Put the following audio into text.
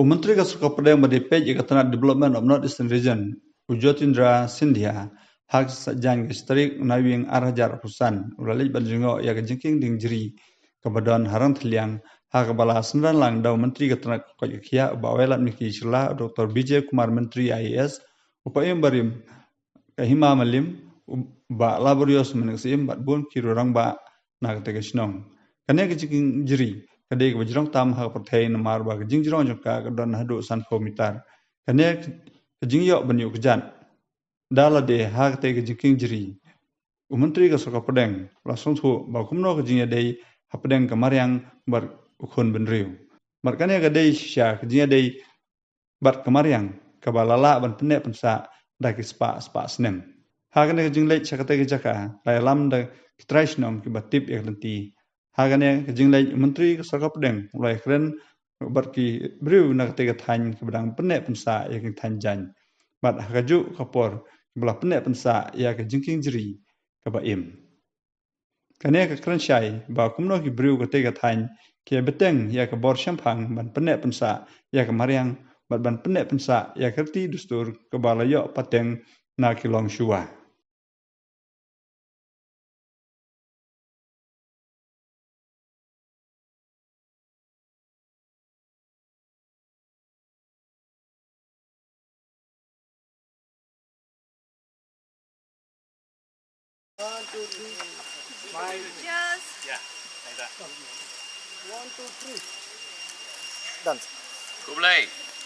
Menteri Kasuka Padang Madipej Ikatan Development of North Eastern Region, Ujotindra Sindhya, hak sajang gestrik nawing arhajar pusan, ulalij banjungo ya kejengking ding jeri, kebadan harang teliang, hak kepala sendan lang daw Menteri Katanak Koyakia, bawelat miki sila Dr. Bijay Kumar Menteri IAS, upayam barim, kahima malim, ba laborios meneksim bat bun kirurang ba nagtegesnong. Kanya kejengking jeri, kadai kebajrong tam hak pertai namar ba kejingjrong jongka kedon hadu san komitar. Kanya kejingyo banyu kejan. Dala de hak te kejingking jeri. Menteri Kasuka Padang langsung tu ba kumno kejingya dei hapadang kamaryang bar ukun benriu. Bar kanya kadai sya kejingya dei bar kamaryang kabalala ban penek pensa daki spa snem. Hagane kejinglej sakate kejaka lam da kitraisnom ki batip ya lenti. Hagane kejinglej Menteri Kasuka Padang mulai keren bar ki briu nak te katany kebadang penek pensa ya ki tanjan. Bar hagaju kapor belah penek pensa ya kejingking jeri kabaim. Kanya ke kerensyai ba kumno ki briu ke tega thain ki beteng ya ke bor syampang ban penek pensa ya ke mariang ban penek pensa ya kerti dustur ke balayo pateng na kilong syua. One, two, three. Smile. Cheers. Yeah, like that. 1, 2, 3. Done. Kublai.